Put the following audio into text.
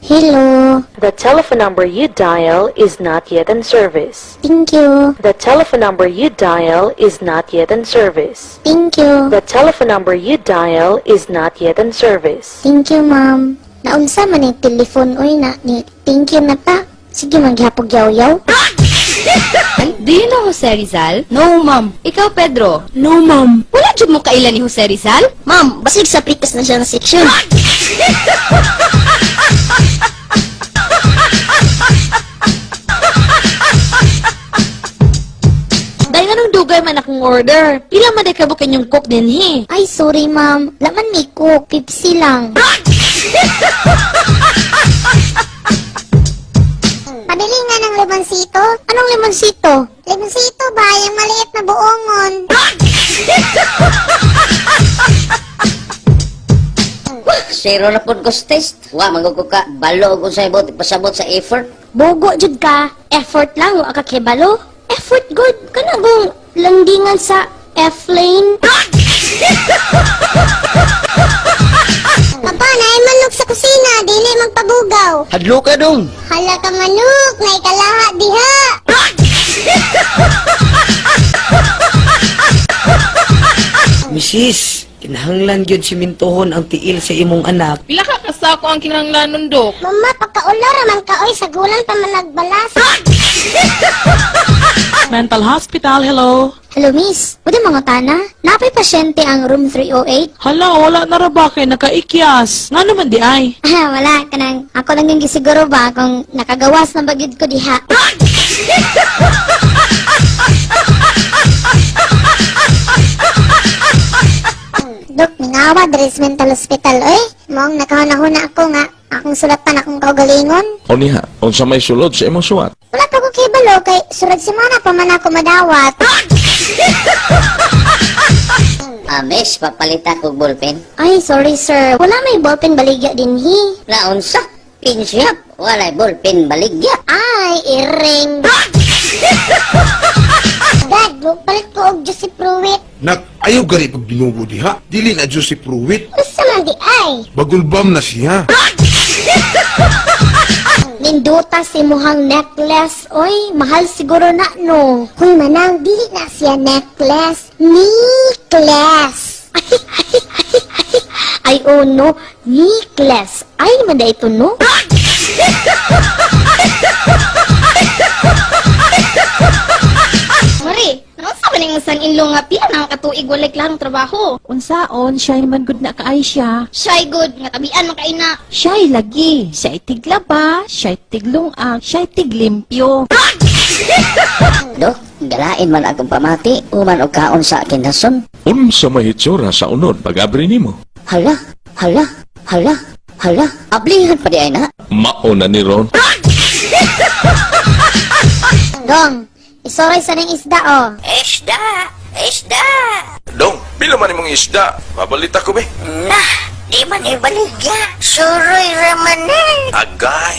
Hello. The telephone number you dial is not yet in service. Thank you. The telephone number you dial is not yet in service. Thank you. The telephone number you dial is not yet in service. Thank you, ma'am. Naunsa man yung telephone, oy na ni. Thank you na ta. Sige, maghapog yaw-yaw. Do you know Jose Rizal? No, ma'am. Ikaw, Pedro? No, ma'am. Wala dyan mo kailan ni Jose Rizal? Ma'am, basig sa pikas na siya ng section. Dahil nga nung dugay man akong order. Pila man day kabukin yung cook din, he. Ay, sorry, ma'am. Laman may cook. Pepsi lang. Pabili nga ng limonsito. Anong limonsito? Limonsito ba? Yung maliit na buongon. Zero na po cost test. Wa, magkukuka. Balo kung sa ibot, pasabot sa effort. Bogo, jud ka. Effort lang, wa ka kibalo. Effort good. Kanagong landingan sa F-lane. Papa, naay manok sa kusina. Dili magpabugaw. Hadlo ka dong. Hala ka manok. Naay kalaha diha. Misis, kinahanglan gyud simintohon ang tiil sa imong anak. Pila ka kasako ang kinahanglanon, Dok? Mama, pagkaulor man ka. Oy, sa gulan pa man nagbalas. Mental hospital, hello? Hello, miss. Pwede mga tana? Napay pasyente ang room 308? Hala, wala na ra ba kay nakaikyas? Nga naman di ay. Ah, wala ka nang. Ako lang yung gisiguro ba kung nakagawas na bagid ko diha. Dok, mingawa, Dres Mental Hospital, oy. Mong nakahuna-huna ako nga. Akong sulatan akong kaugalingon. O niha, unsa may sulod sa imong suwat? Wala pa ko kibalo kay surad semana pa man ako madawat. Miss, papalita ko ballpen. Ay, sorry sir. Wala may ballpen baligya din hi. Naunsa? Pinsyap. Walay ballpen baligya. Ay, iring. Dad, palit ko og Joseph Pruitt. Nak, ayaw gani pag binubo diha. Dili na Diyos si Pruitt. Basta man di ay. Bagulbam na siya. Ninduta si muhang necklace. Oy, mahal siguro na no. Hoy manang, dili na siya necklace. Necklace. Ay, oh no. Necklace. Ay, naman da ito no. Mari, naunsa man yung sang inlo nga pila na katuig walay klarong trabaho. Unsaon, siya man good na kaay siya. Shy good, nga tabian man kay na. Siya'y lagi. Siya'y tiglaba, siya'y tiglungag, siya'y tiglimpyo. Dok, galain man akong pamati. Uman o kaon sa akin hason. Unsa may hitsura sa unod pag-abri nimo? Hala, hala, hala, hala. Ablihan pa di ay na. Mauna ni Ron. Dong, isoray sa ning isda oh. Isda, isda. Dong, pila man imong isda? Mabalita ko be. Nah, di man ibaligya. Suroy raman Agay.